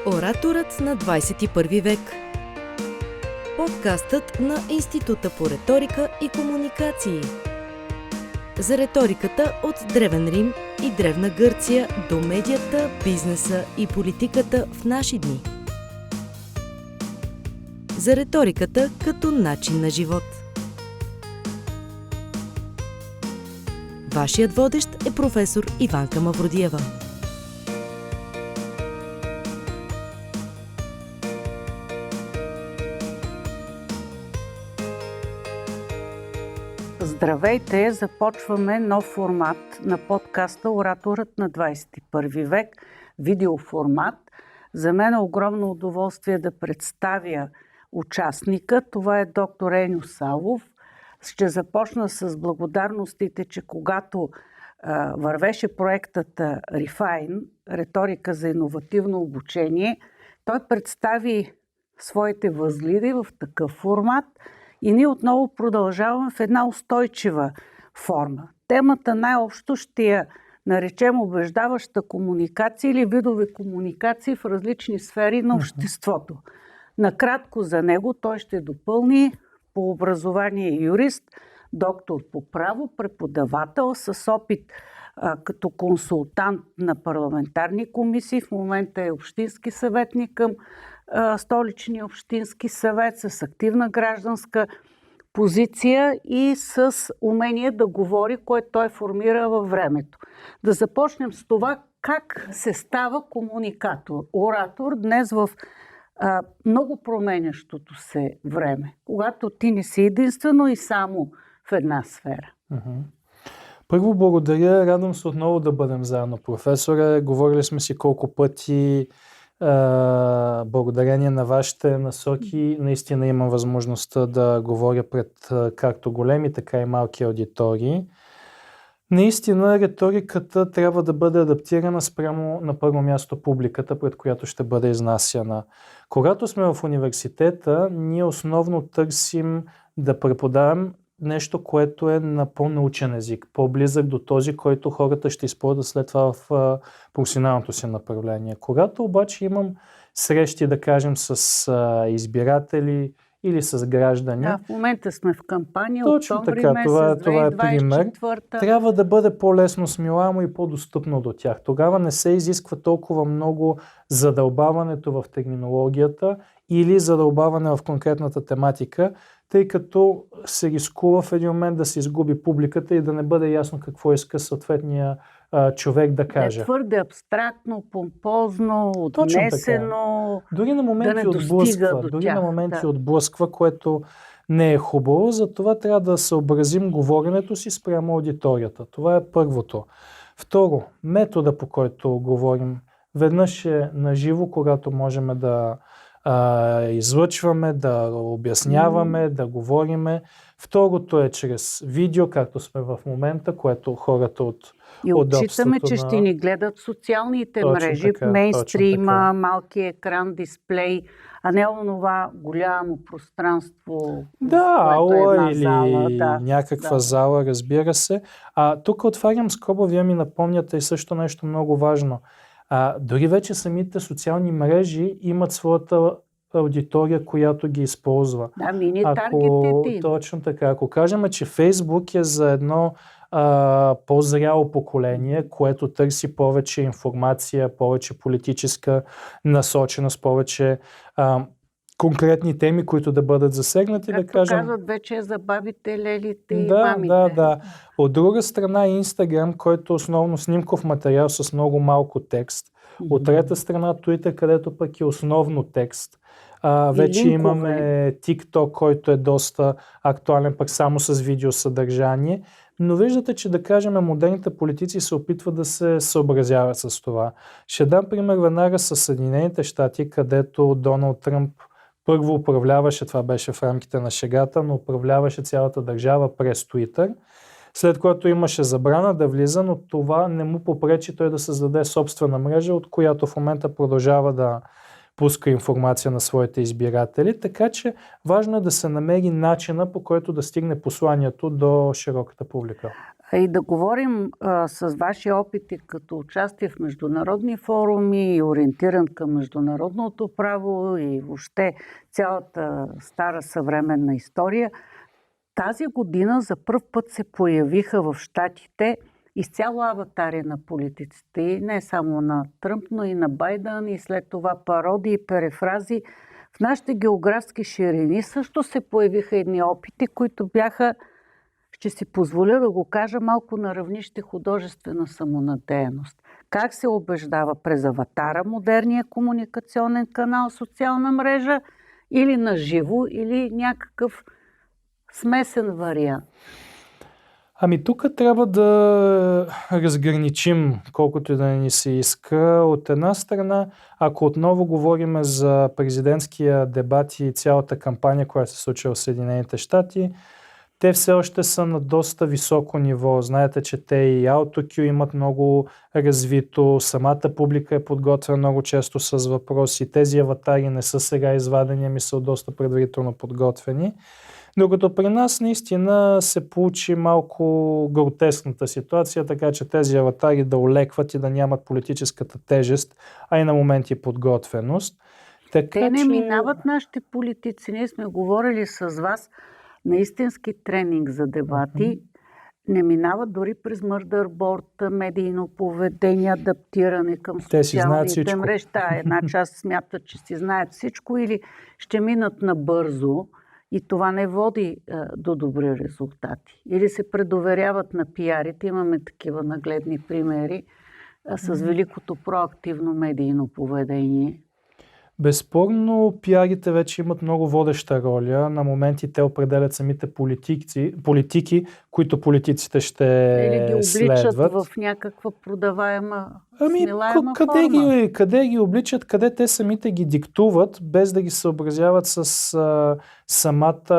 Ораторът на 21 век. Подкастът на Института по риторика и комуникации. За риториката от Древен Рим и Древна Гърция до медията, бизнеса и политиката в наши дни. За риториката като начин на живот. Вашият водещ е професор Иванка Мавродиева. Здравейте! Започваме нов формат на подкаста Ораторът на 21 век, видеоформат. За мен е огромно удоволствие да представя участника. Това е доктор Еньо Савов. Ще започна с благодарностите, че когато вървеше проектът Refine, риторика за иновативно обучение, той представи своите възгледи в такъв формат и ние отново продължаваме в една устойчива форма. Темата най-общо ще я наречем убеждаваща комуникация или видове комуникации в различни сфери на обществото. Накратко за него той ще допълни по образование юрист, доктор по право, преподавател с опит като консултант на парламентарни комисии. В момента е общински съветник към Столичния общински съвет с активна гражданска позиция и с умение да говори, което той формира във времето. Да започнем с това как се става комуникатор, оратор днес в много променящото се време, когато ти не си единствено и само в една сфера. Първо благодаря, радвам се отново да бъдем заедно, професоре. Говорили сме си колко пъти, благодарение на вашите насоки, наистина имам възможността да говоря пред както големи, така и малки аудитории. Наистина риториката трябва да бъде адаптирана спрямо на първо място публиката, пред която ще бъде изнасяна. Когато сме в университета, ние основно търсим да преподавам нещо, което е на по-научен език, по-близък до този, който хората ще използват след това в професионалното си направление. Когато обаче имам срещи, да кажем, с избиратели или с граждани. Да, в момента сме в кампания, точно октомври така, месец, това е пример. Трябва да бъде по-лесно смилаемо и по-достъпно до тях. Тогава не се изисква толкова много задълбаването в терминологията или задълбаване в конкретната тематика, тъй като се рискува в един момент да се изгуби публиката и да не бъде ясно какво иска съответния човек да каже. Е твърде абстрактно, помпозно, отнесено. Дори на моменти отблъсква, което не е хубаво, затова трябва да съобразим говоренето си спрямо аудиторията. Това е първото. Второ, метода, по който говорим. Веднъж е наживо, когато можем да излъчваме, да обясняваме, да говориме. Второто е чрез видео, както сме в момента, което хората от и отчитаме, че ще ни гледат социалните мрежи, мейнстрима, малки екран, дисплей, а не онова голямо пространство, ала е или зала, някаква зала, разбира се. Тук отварям скоба, вие ми напомняте и също нещо много важно. Дори вече самите социални мрежи имат своята аудитория, която ги използва. Да, мини-таргетите. Точно така. Ако кажем, че Фейсбук е за едно по-зряло поколение, което търси повече информация, повече политическа насоченост, повече конкретни теми, които да бъдат засегнати, както да кажем. казват вече за бабите, лелите и мамите. Да. От друга страна Инстаграм, който е основно снимков материал с много малко текст. От трета страна Twitter, където пък е основно текст. Вече имаме TikTok, който е доста актуален, пък само с видеосъдържание. Но виждате, че да кажем, модерните политици се опитват да се съобразяват с това. Ще дам пример веднага с Съединените щати, където Доналд Тръмп първо управляваше, това беше в рамките на шегата, но управляваше цялата държава през Twitter, след което имаше забрана да влиза, но това не му попречи той да създаде собствена мрежа, от която в момента продължава да пуска информация на своите избиратели, така че важно е да се намери начина, по който да стигне посланието до широката публика. И да говорим с ваши опити като участие в международни форуми и ориентиран към международното право и въобще цялата стара съвременна история. Тази година за пръв път се появиха в Щатите изцяло аватари на политиците. И не само на Тръмп, но и на Байдън, и след това пародии, перефрази. В нашите географски ширини също се появиха едни опити, които бяха, ще си позволя да го кажа, малко на равнище художествена самонадеяност. Как се убеждава през аватара, модерния комуникационен канал, социална мрежа, или на живо, или някакъв смесен вариант? Ами тук трябва да разграничим, колкото и да ни се иска. От една страна, ако отново говорим за президентския дебат и цялата кампания, която се случва в Съединените щати, те все още са на доста високо ниво. Знаете, че те и AutoQ имат много развито, самата публика е подготвена много често с въпроси. Тези аватари не са сега извадени, ами са доста предварително подготвени. Докато при нас наистина се получи малко гротескната ситуация, така че тези аватари да олекват и да нямат политическата тежест, а и на моменти подготвеност. Така, те не минават нашите политици. Ние сме говорили с вас на истински тренинг за дебати. Не минават дори през мърдърборд, медийно поведение, адаптиране към социалните мрежи. Една част смятат, че си знаят всичко или ще минат набързо. И това не води до добри резултати. Или се предоверяват на пиарите. Имаме такива нагледни примери с великото проактивно медийно поведение. Безспорно, пиарите вече имат много водеща роля. На моменти те определят самите политики, които политиците ще или ги обличат следват. В някаква продаваема, смилаема форма. Къде ги обличат, къде те самите ги диктуват, без да ги съобразяват с самата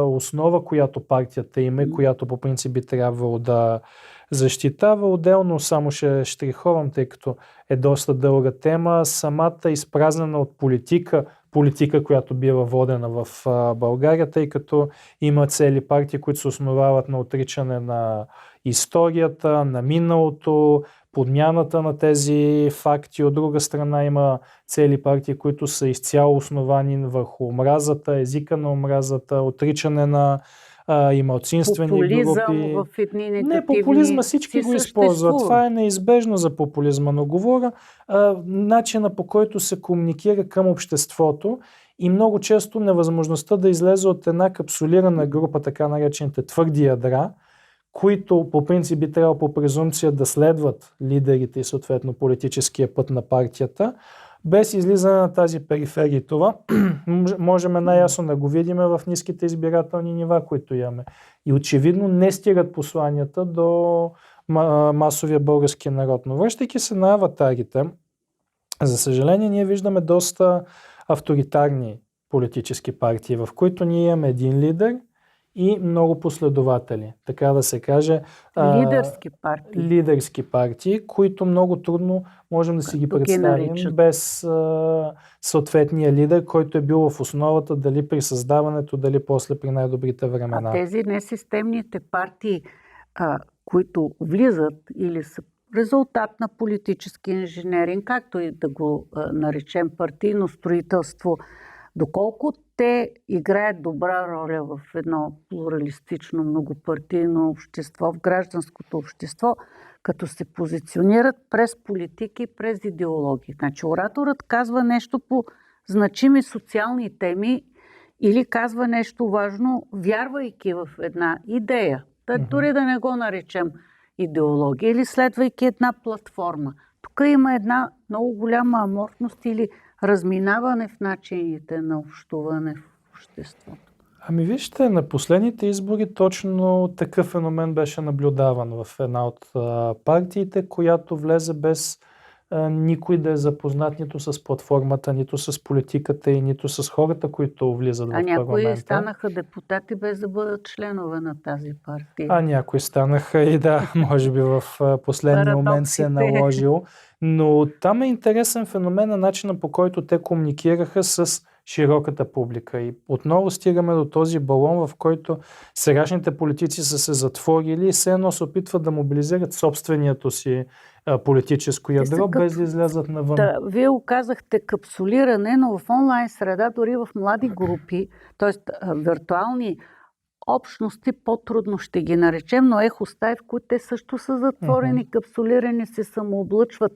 основа, която партията има и която по принцип би трябвало да защитава. Отделно само ще штриховам, тъй като е доста дълга тема, самата изпразнена от политика, която бива водена в България, тъй като има цели партии, които се основават на отричане на историята, на миналото, подмяната на тези факти. От друга страна има цели партии, които са изцяло основани върху омразата, езика на омразата, отричане на и малцинствени групи. Популизъм в едни негативни... Не, популизма всички го използват. Това е неизбежно за популизма, но говоря начина, по който се комуникира към обществото и много често невъзможността да излезе от една капсулирана група, така наречените твърди ядра, които по принцип би трябвало по презумпция да следват лидерите и съответно политическия път на партията, без излизане на тази периферия. Това можем най-ясно да го видим в ниските избирателни нива, които имаме. И очевидно не стигат посланията до масовия български народ. Но връщайки се на аватарите, за съжаление ние виждаме доста авторитарни политически партии, в които ние имаме един лидер и много последователи, така да се каже. Лидерски партии, които много трудно можем да си ги представим без съответния лидер, който е бил в основата, дали при създаването, дали после при най-добрите времена. А тези несистемните партии, които влизат или са резултат на политически инженеринг, както и да го наречем партийно строителство, доколко те играят добра роля в едно плуралистично, многопартийно общество, в гражданското общество, като се позиционират през политики, през идеологии. Значи ораторът казва нещо по значими социални теми или казва нещо важно, вярвайки в една идея. Дори да не го наречем идеология, или следвайки една платформа. Тук има една много голяма аморфност или разминаване в начините на общуване в обществото. Ами вижте, на последните избори точно такъв феномен беше наблюдаван в една от партиите, която влезе без никой да е запознат нито с платформата, нито с политиката и нито с хората, които влизат в парламента. А някои станаха депутати без да бъдат членове на тази партия. А някои станаха и да, може би в последния момент се е наложил. Но там е интересен феномен на начина, по който те комуникираха с широката публика. И отново стигаме до този балон, в който сегашните политици са се затворили и все едно се опитват да мобилизират собствението си политическо ядро, без да излязат навън. Да, вие оказахте капсулиране, но в онлайн среда, дори в млади групи, т.е. виртуални общности, по-трудно ще ги наречем, но ехостаи, в които те също са затворени, капсулирани, се самооблъчват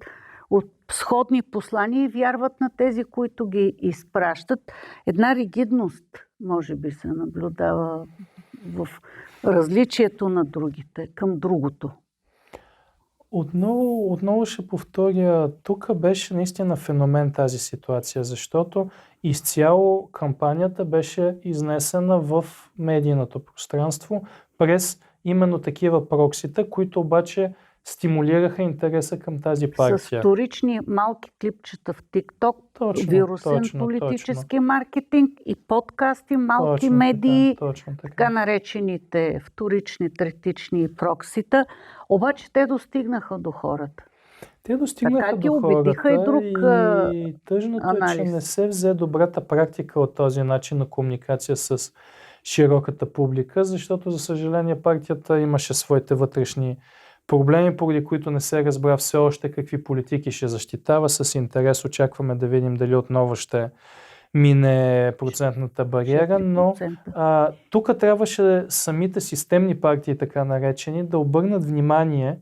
от сходни послания и вярват на тези, които ги изпращат. Една ригидност, може би, се наблюдава в различието на другите към другото. Отново ще повторя, тук беше наистина феномен тази ситуация, защото изцяло кампанията беше изнесена в медийното пространство през именно такива проксита, които обаче стимулираха интереса към тази партия. С вторични малки клипчета в TikTok, вирусен политически маркетинг и подкасти, малки медии, така наречените вторични, третични проксита. Обаче те достигнаха до хората. Те достигнаха до хората и тъжното анализ. Е, че не се взе добрата практика от този начин на комуникация с широката публика, защото, за съжаление, партията имаше своите вътрешни проблеми, поради които не се разбра все още какви политики ще защитава. С интерес очакваме да видим дали отново ще мине процентната бариера, но тук трябваше самите системни партии, така наречени, да обърнат внимание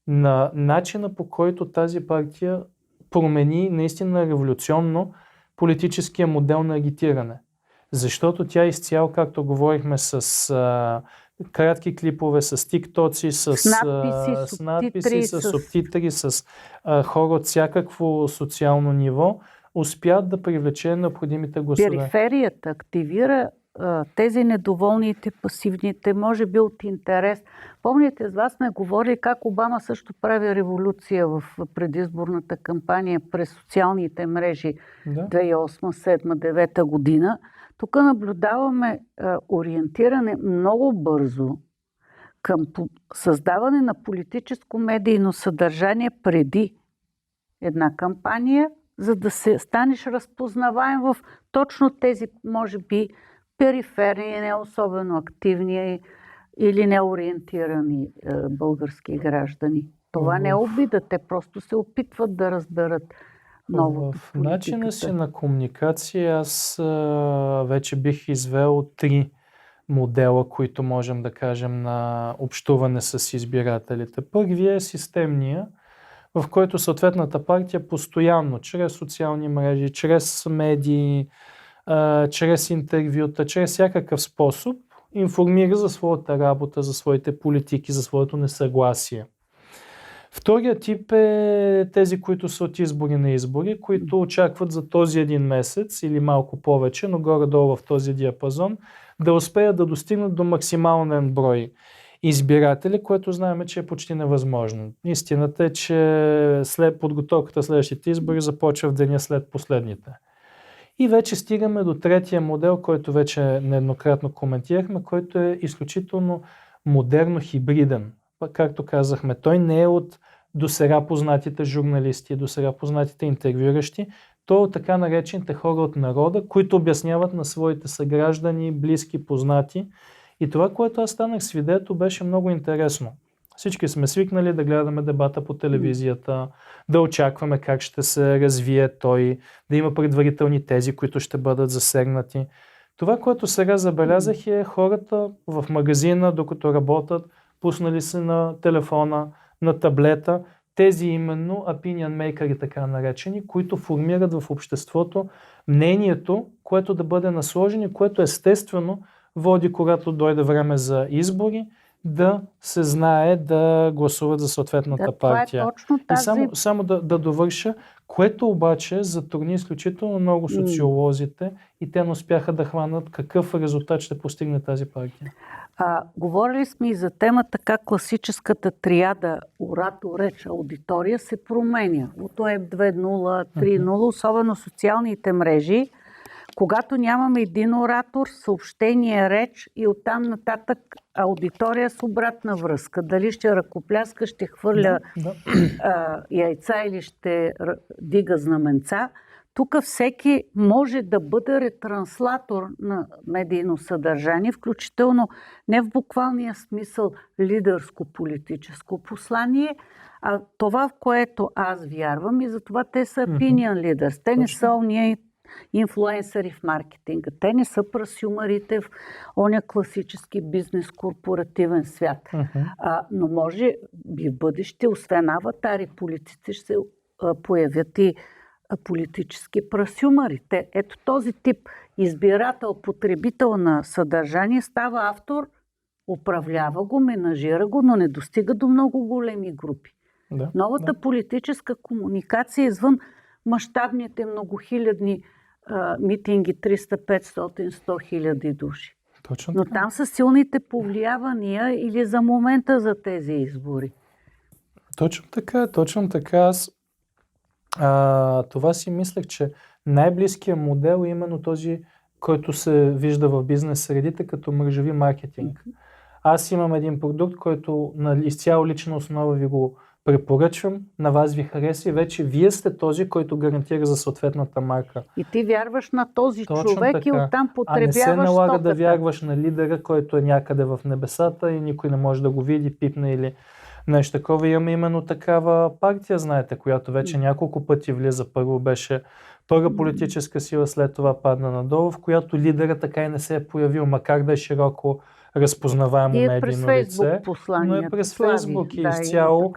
на начина, по който тази партия промени наистина революционно политическия модел на агитиране. Защото тя изцяло, както говорихме, с кратки клипове, с тиктоци, с надписи, с субтитри, с хора от всякакво социално ниво, успят да привлече необходимите гласове. Периферията активира тези недоволните, пасивните, може би от интерес. Помните, с вас сме говорили как Обама също прави революция в предизборната кампания през социалните мрежи 2008, 2007, 2009 година. Тук наблюдаваме ориентиране много бързо към създаване на политическо медийно съдържание преди една кампания, за да се станеш разпознаваем в точно тези, може би, периферни, не особено активни или неориентирани български граждани. Това не е обида, те просто се опитват да разберат новото в начина си на комуникация аз вече бих извел 3 модела, които можем да кажем на общуване с избирателите. Първият е системния, в който съответната партия постоянно, чрез социални мрежи, чрез медии, чрез интервюта, чрез всякакъв способ информира за своята работа, за своите политики, за своето несъгласие. Вторият тип е тези, които са от избори на избори, които очакват за този един месец или малко повече, но горе-долу в този диапазон, да успеят да достигнат до максимален брой избиратели, което знаем, че е почти невъзможно. Истината е, че след подготовката следващите избори започва в деня след последните. И вече стигаме до третия модел, който вече нееднократно коментирахме, който е изключително модерно хибриден. Както казахме, той не е от досега познатите журналисти, досега познатите интервюиращи, той е от така наречените хора от народа, които обясняват на своите съграждани, близки, познати. И това, което аз станах свидетел, беше много интересно. Всички сме свикнали да гледаме дебата по телевизията, да очакваме как ще се развие той, да има предварителни тези, които ще бъдат засегнати. Това, което сега забелязах е хората в магазина, докато работят, пуснали се на телефона, на таблета, тези именно opinion maker, така наречени, които формират в обществото мнението, което да бъде насложено, което естествено води, когато дойде време за избори, да се знае да гласуват за съответната партия. Това е точно тази... И само да довърша, което обаче затрудни изключително много социолозите и те не успяха да хванат какъв резултат ще постигне тази партия. Говорили сме и за темата как класическата триада оратор, реч, аудитория се променя. От Web 2.0, 3.0, особено социалните мрежи, когато нямаме един оратор, съобщение, реч и оттам нататък аудитория с обратна връзка. Дали ще ръкопляска, ще хвърля яйца или ще дига знаменца. тук всеки може да бъде ретранслатор на медийно съдържание, включително не в буквалния смисъл лидерско-политическо послание, а това, в което аз вярвам, и затова те са opinion leaders. Те не са ония инфлуенсъри в маркетинга. Те не са прасюмарите в оня класически бизнес корпоративен свят. Но може би в бъдеще, освен аватари, политици ще се появят и политически прасюмари. Ето този тип избирател, потребител на съдържание става автор, управлява го, менажира го, но не достига до много големи групи. Новата политическа комуникация извън мащабните многохилядни митинги 300, 500, 100 хиляди души. Но там са силните повлиявания или за момента за тези избори. Точно така. Аз това си мислех, че най-близкият модел е именно този, който се вижда в бизнес средите като мрежови маркетинг. Аз имам един продукт, който на изцяло лична основа ви го препоръчвам, на вас ви хареса и вече вие сте този, който гарантира за съответната марка. И ти вярваш на този човек и оттам потребяваш стоката. А не се налага стоката. да вярваш на лидера, който е някъде в небесата и никой не може да го види, пипне или нещо такова. Имаме именно такава партия, знаете, която вече няколко пъти влиза. Първо беше първа политическа сила, след това падна надолу, в която лидера така и не се е появил, макар да е широко разпознаваемо медийно лице, но е през Фейсбук и изцяло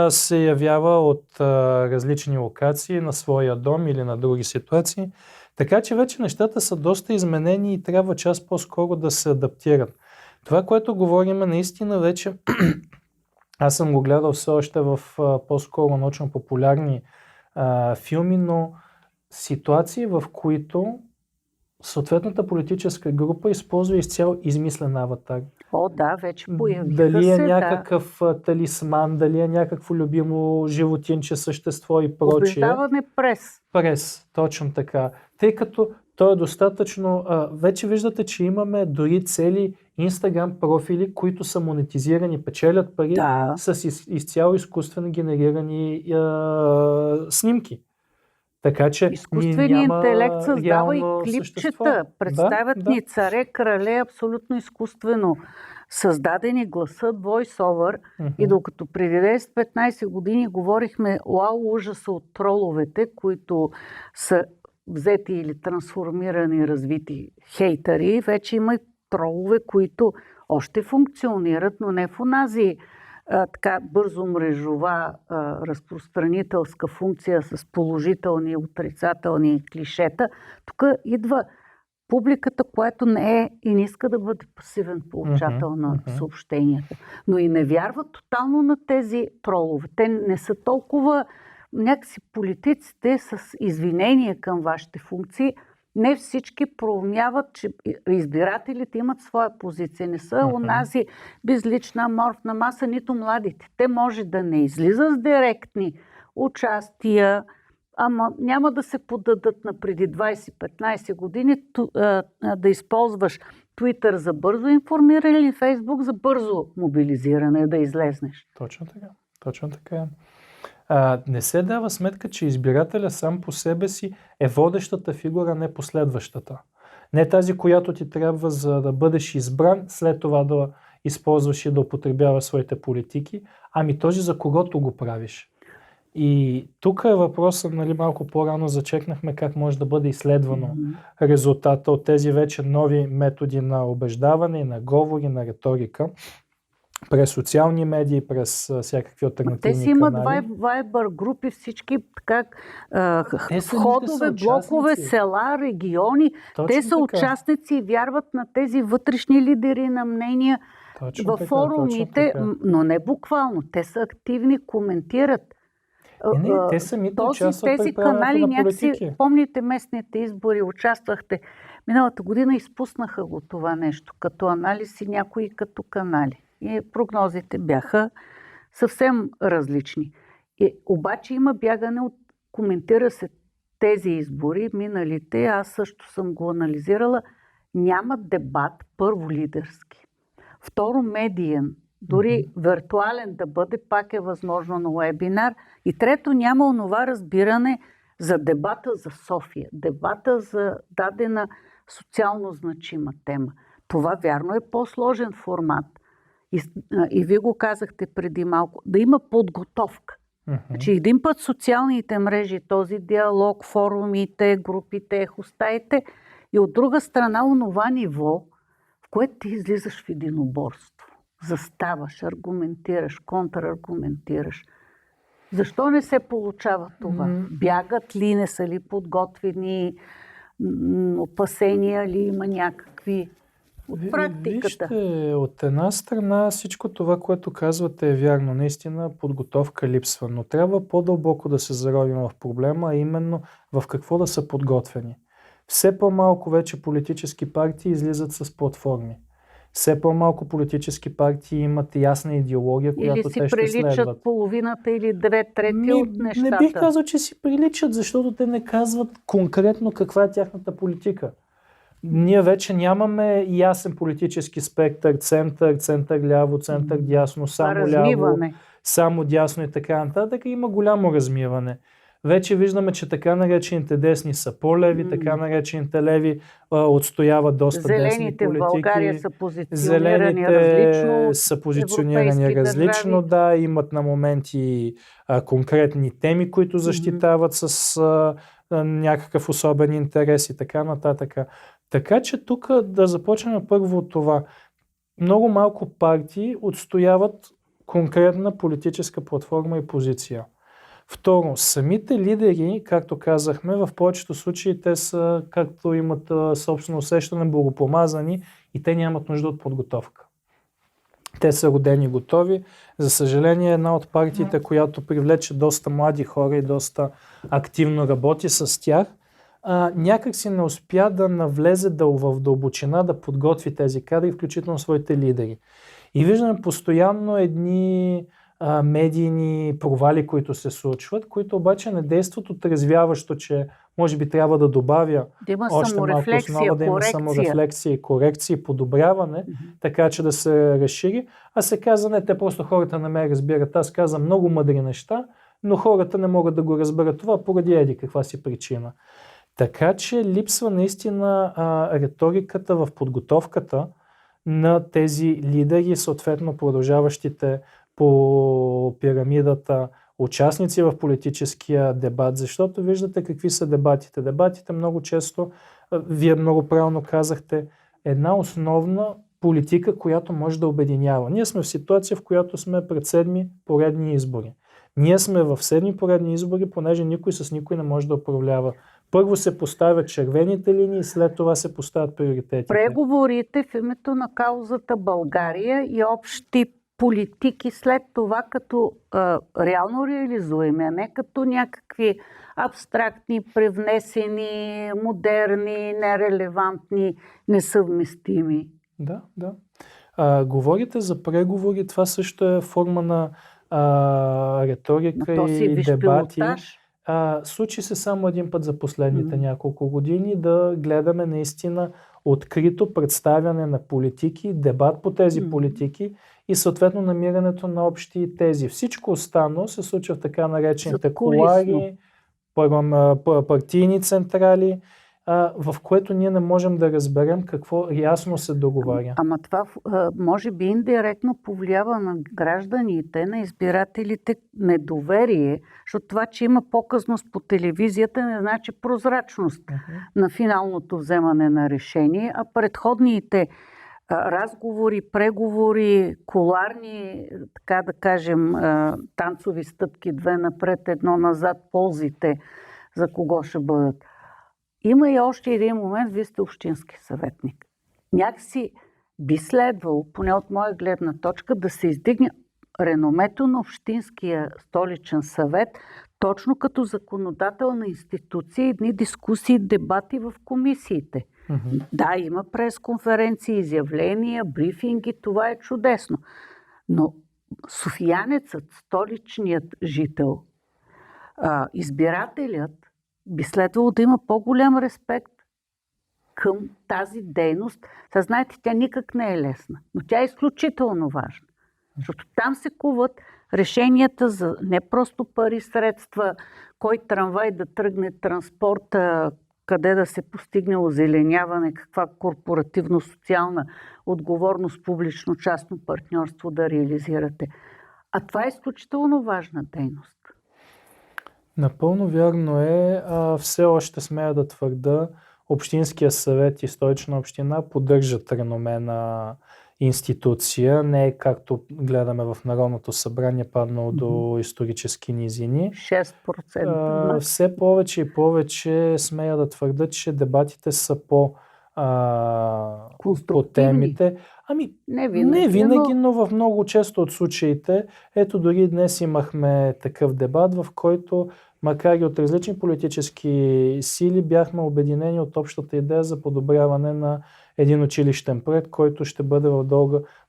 се явява от различни локации на своя дом или на други ситуации. Така че вече нещата са доста изменени и трябва час по-скоро да се адаптират. Това, което говорим наистина вече, аз съм го гледал все още в по-скоро научно-популярни филми, но ситуации, в които съответната политическа група използва изцяло измислен аватар. Вече появиха дали е се, някакъв талисман, дали е някакво любимо животинче същество и прочие. Убеждаване Прес, точно така. Тъй като то е достатъчно... вече виждате, че имаме дори цели Instagram профили, които са монетизирани, печелят пари с изцяло изкуствено генерирани снимки. Така че изкуственият интелект създава и клипчета. Същество. Представят ни царе, крале, абсолютно изкуствено създадени, гласът, voice-over. И докато преди 10-15 години говорихме ужаса от троловете, които са взети или трансформирани, развити хейтъри, вече има и тролове, които още функционират, но не в онази така бързо мрежова разпространителска функция с положителни и отрицателни клишета. Тук идва публиката, която не е и не иска да бъде пасивен получател на съобщенията. Но и не вярват тотално на тези тролове. Те не са толкова някакси политиците с извинения към вашите функции. Не всички проумяват, че избирателите имат своя позиция. Не са онази безлична аморфна маса, нито младите. Те може да не излизат с директни участия, ама няма да се подадат на преди 20-15 години да използваш Twitter за бързо информиране или Facebook за бързо мобилизиране, да излезнеш. Точно така. Не се дава сметка, че избирателя сам по себе си е водещата фигура, не последващата. Не тази, която ти трябва за да бъдеш избран, след това да използваш и да употребяваш своите политики, ами този, за когото го правиш. И тук е въпросът, малко по-рано зачекнахме как може да бъде изследвано резултата от тези вече нови методи на убеждаване, на говори, на риторика, през социални медии, през всякакви алтернативни канали. Те си имат Viber групи, всички как входове, блокове, села, региони. Те са участници и вярват на тези вътрешни лидери на мнения във форумите, но не буквално. Те са активни, коментират. Те самите участват тези канали някакси, помните местните избори, участвахте. Миналата година изпуснаха го това нещо, като анализ и някои като канали. И прогнозите бяха съвсем различни. Обаче има бягане от... Коментира се тези избори, миналите, аз също съм го анализирала, няма дебат, първо лидерски. Второ медиен, дори виртуален да бъде, пак е възможно на уебинар. И трето, няма онова разбиране за дебата за София, дебата за дадена социално значима тема. Това вярно е по-сложен формат. И вие го казахте преди малко, да има подготовка. Значи един път социалните мрежи, този диалог, форумите, групите, ехостаите и от друга страна онова ниво, в което ти излизаш в единоборство. Заставаш, аргументираш, контраргументираш. Защо не се получава това? Бягат ли, не са ли подготвени, опасения ли има някакви от практиката? Вижте, от една страна всичко това, което казвате е вярно. Наистина подготовка липсва, но трябва по-дълбоко да се заровим в проблема, а именно в какво да са подготвени. Все по-малко вече политически партии излизат с платформи. Все по-малко политически партии имат ясна идеология, която те ще следват. Или си приличат половината или 2/3 от нещата. Не бих казал, че си приличат, защото те не казват конкретно каква е тяхната политика. Ние вече нямаме ясен политически спектър, център ляво, център дясно, само ляво, само дясно и така нататък. Има голямо размиване. Вече виждаме, че така наречените десни са по-леви, така наречените леви отстояват доста десни политики. Зелените в България са позиционирани различно. Са позиционирани различно, да, имат на моменти конкретни теми, които защитават с някакъв особен интерес и така нататък. Така че тук да започнем първо от това. Много малко партии отстояват конкретна политическа платформа и позиция. Второ, самите лидери, както казахме, в повечето случаи те са, както имат собствено усещане, благопомазани и те нямат нужда от подготовка. Те са родени готови. За съжаление, една от партиите, която привлече доста млади хора и доста активно работи с тях, някак си не успя да навлезе в дълбочина, да подготви тези кадри, включително своите лидери. И виждаме постоянно едни медийни провали, които се случват, които обаче не действат отрезвяващо, че може би трябва да добавя още малко основа, да има саморефлексия и корекция и подобряване, така че да се разшири. А се каза, не, те просто хората не ме разбират. Аз казвам много мъдри неща, но хората не могат да го разберат това поради еди каква си причина. Така че липсва наистина риториката в подготовката на тези лидери, съответно продължаващите по пирамидата участници в политическия дебат, защото виждате какви са дебатите. Дебатите много често, вие много правилно казахте, една основна политика, която може да обединява. Ние сме в ситуация, в която сме пред 7 поредни избори. Ние сме в 7 поредни избори, понеже никой с никой не може да управлява. Първо се поставят червените линии, след това се поставят приоритетите. Преговорите в името на каузата България и общи политики след това като реално реализуеми, а не като някакви абстрактни, привнесени, модерни, нерелевантни, несъвместими. Да. Говорите за преговори, това също е форма на риторика и дебати. Случи се само един път за последните няколко години да гледаме наистина открито представяне на политики, дебат по тези политики и съответно намирането на общи тези. Всичко останало се случва в така наречените кулуари, партийни централи, в което ние не можем да разберем какво ясно се договаря. Ама това може би индиректно повлиява на гражданите, на избирателите недоверие, защото това, че има показност по телевизията, не значи прозрачност на финалното вземане на решение, а предходните разговори, преговори, кулуарни, така да кажем, танцови стъпки, 2 напред, 1 назад, ползите за кого ще бъдат. Има и още един момент, вие сте общински съветник. Някакси би следвало, поне от моя гледна точка, да се издигне реномето на Общинския столичен съвет, точно като законодателна институция, едни дискусии, дебати в комисиите. Да, има пресконференции, изявления, брифинги, това е чудесно. Но софиянецът, столичният жител, избирателят, би следвало да има по-голям респект към тази дейност. Знаете, тя никак не е лесна, но тя е изключително важна. Защото там се куват решенията за не просто пари, средства, кой трамвай да тръгне транспорта, къде да се постигне озеленяване, каква корпоративно-социална отговорност, публично-частно партньорство да реализирате. А това е изключително важна дейност. Напълно вярно е. Все още смея да твърда, Общинския съвет и Столична община поддържат реноме на институция. Не е както гледаме в Народното събрание, паднало до исторически низини. 6%. Все повече и повече смея да твърда, че дебатите са по темите. Не винаги, но в много често от случаите, ето дори днес имахме такъв дебат, в който, макар и от различни политически сили, бяхме обединени от общата идея за подобряване на един училищен проект, който ще бъде в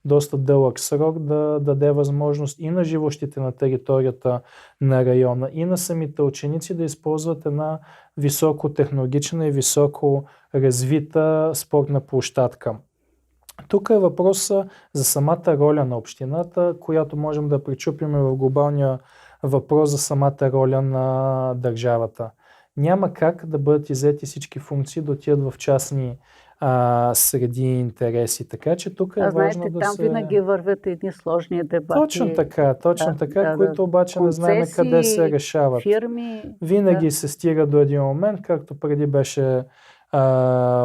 доста дълъг срок да даде възможност и на живущите на територията на района, и на самите ученици да използват една високотехнологична и високо развита спортна площадка. Тук е въпросът за самата роля на общината, която можем да пречупим в глобалния въпрос за самата роля на държавата. Няма как да бъдат иззети всички функции да отидат в частни среди интереси. Така че тук е важно да там винаги вървят едни сложни дебати. Точно така, които обаче не знаем къде се решават. Фирми. Винаги се стига до един момент, както преди беше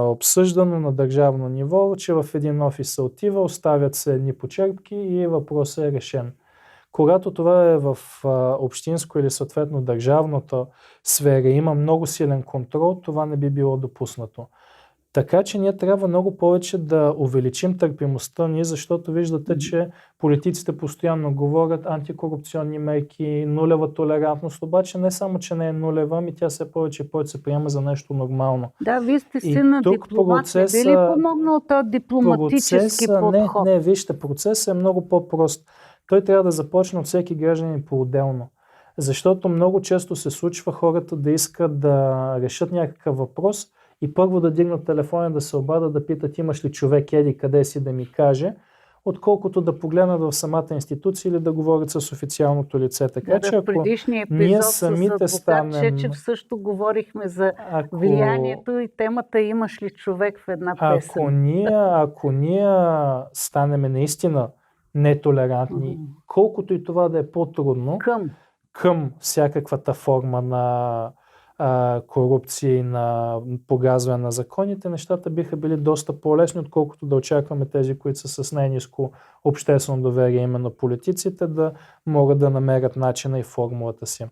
обсъждано на държавно ниво, че в един офис се отива, оставят се едни почерпки и въпросът е решен. Когато това е в общинско или съответно държавната сфера, има много силен контрол, това не би било допуснато. Така че ние трябва много повече да увеличим търпимостта ни, защото виждате, че политиците постоянно говорят антикорупционни мерки, нулева толерантност, обаче не само, че не е нулева, ами тя все повече и повече се приема за нещо нормално. Да, вие сте силна дипломат, не би ли помогнал този дипломатически подход? Не, вижте, процесът е много по-прост. Той трябва да започне от всеки гражданин по-отделно. Защото много често се случва хората да искат да решат някакъв въпрос и първо да дигнат телефона, да се обадят, да питат имаш ли човек еди къде си да ми каже, отколкото да погледнат в самата институция или да говорят с официалното лице. Така че в предишния епизод с адвокат Чечев също говорихме за влиянието и темата имаш ли човек в една песен. Ако ние станем наистина нетолерантни, колкото и това да е по-трудно към всякаквата форма на корупция и на погазване на законите, нещата биха били доста по-лесни, отколкото да очакваме тези, които са с най-ниско обществено доверие, именно политиците, да могат да намерят начина и формулата си.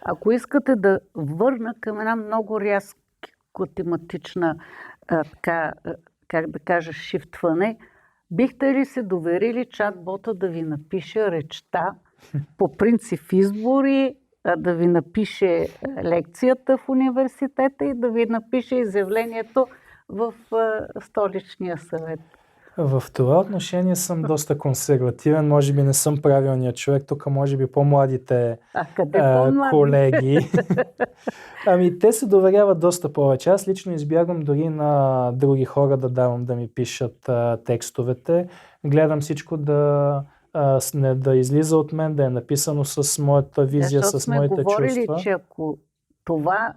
Ако искате да върна към една много рязко тематична, как да кажа, шифтване, бихте ли се доверили чат-бота да ви напише речта по принцип избори, да ви напише лекцията в университета и да ви напише изявлението в столичния съвет? В това отношение съм доста консервативен, може би не съм правилният човек, тук може би по-младите колеги. Те се доверяват доста повече. Аз лично избягвам дори на други хора да давам да ми пишат текстовете. Гледам всичко да излиза от мен, да е написано с моята визия, с моите чувства. Защото сме говорили, че ако това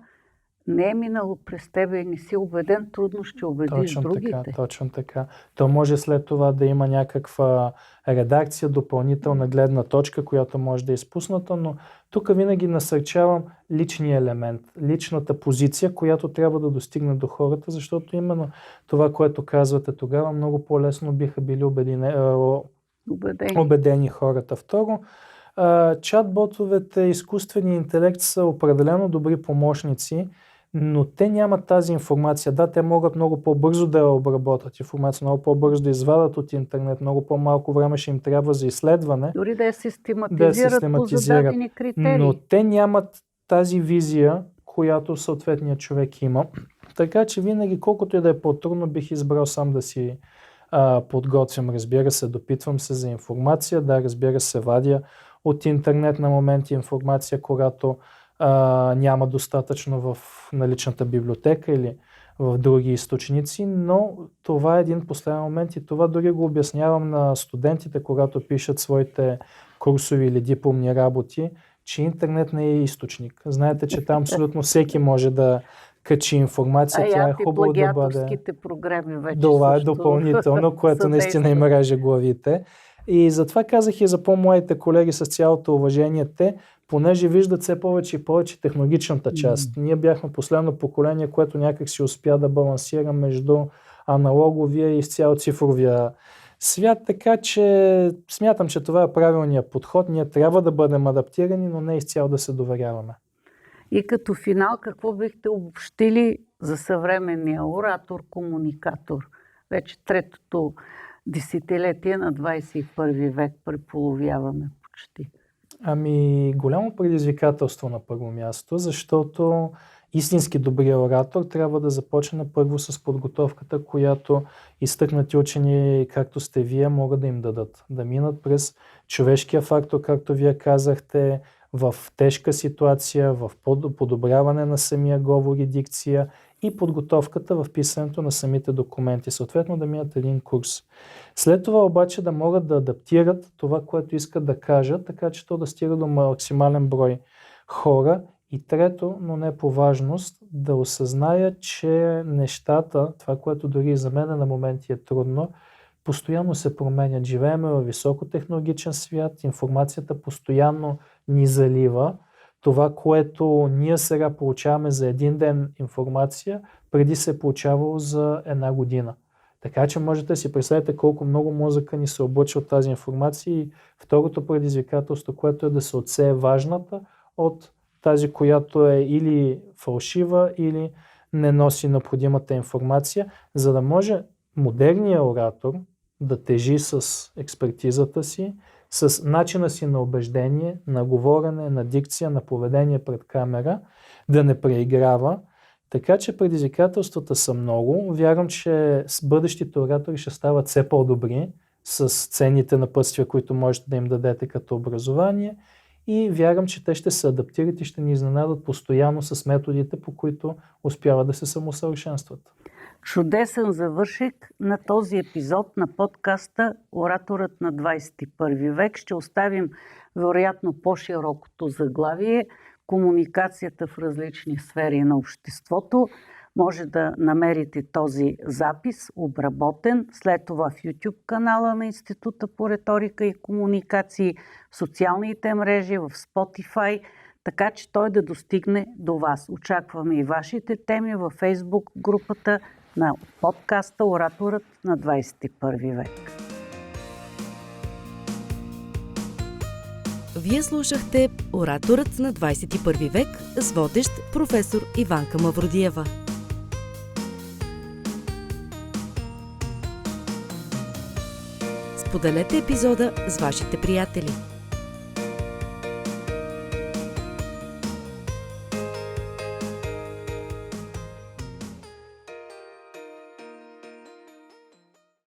не е минало през тебе и не си убеден, трудно ще убедиш другите. Точно така. То може след това да има някаква редакция, допълнителна гледна точка, която може да е изпусната, но тук винаги насърчавам личния елемент, личната позиция, която трябва да достигне до хората, защото именно това, което казвате тогава, много по-лесно биха били убедени хората. Второ, чат-ботовете, изкуственият интелект са определено добри помощници, но те нямат тази информация. Да, те могат много по-бързо да обработят информация, много по-бързо да извадат от интернет, много по-малко време ще им трябва за изследване. Дори да я систематизират по зададени критерии. Но те нямат тази визия, която съответният човек има. Така че винаги, колкото и да е по-трудно, бих избрал сам да си подготвям. Разбира се, допитвам се за информация. Да, разбира се, вадя от интернет на моменти информация, когато няма достатъчно в наличната библиотека или в други източници, но това е един последен момент и това дори го обяснявам на студентите, когато пишат своите курсови или дипломни работи, че интернет не е източник. Знаете, че там абсолютно всеки може да качи информация. Тя е хубаво да бъде... плагиаторските програми вече Това е също допълнително, което наистина им реже главите. И затова казах и за по-младите колеги с цялото уважение, те, понеже виждат все повече и повече технологичната част. Ние бяхме последно поколение, което някак си успя да балансира между аналоговия и изцяло цифровия свят, така че смятам, че това е правилният подход. Ние трябва да бъдем адаптирани, но не изцяло да се доверяваме. И като финал, какво бихте обобщили за съвременния оратор-комуникатор? Вече третото десетилетие на 21 век преполовяваме почти. Голямо предизвикателство на първо място, защото истински добрият оратор трябва да започне първо с подготовката, която изтъкнати учени, както сте вие, могат да им дадат. Да минат през човешкия фактор, както вие казахте, в тежка ситуация, в подобряване на самия говор и дикция и подготовката в писането на самите документи. Съответно да минат един курс. След това обаче да могат да адаптират това, което искат да кажат, така че то да стига до максимален брой хора. И трето, но не по важност, да осъзнаят, че нещата, това, което дори за мен на моменти е трудно, постоянно се променят. Живеем във високотехнологичен свят, информацията постоянно ни залива. Това, което ние сега получаваме за един ден информация, преди се е получавало за една година. Така че можете да си представите колко много мозъка ни се облъчва от тази информация и второто предизвикателство, което е да се отсее важната от тази, която е или фалшива, или не носи необходимата информация, за да може модерният оратор да тежи с експертизата си, с начина си на убеждение, на говорене, на дикция, на поведение пред камера, да не преиграва. Така че предизвикателствата са много. Вярвам, че с бъдещите оратори ще стават все по-добри с ценните напътствия, които можете да им дадете като образование. И вярвам, че те ще се адаптират и ще ни изненадат постоянно с методите, по които успяват да се самосъвършенстват. Чудесен завършек на този епизод на подкаста Ораторът на 21 век. Ще оставим вероятно по-широкото заглавие комуникацията в различни сфери на обществото. Може да намерите този запис обработен след това в YouTube канала на Института по риторика и комуникации, в социалните мрежи, в Spotify, така че той да достигне до вас. Очакваме и вашите теми във Facebook групата на подкаста Ораторът на 21 век. Вие слушахте Ораторът на 21 век с водещ професор Иванка Мавродиева. Споделете епизода с вашите приятели.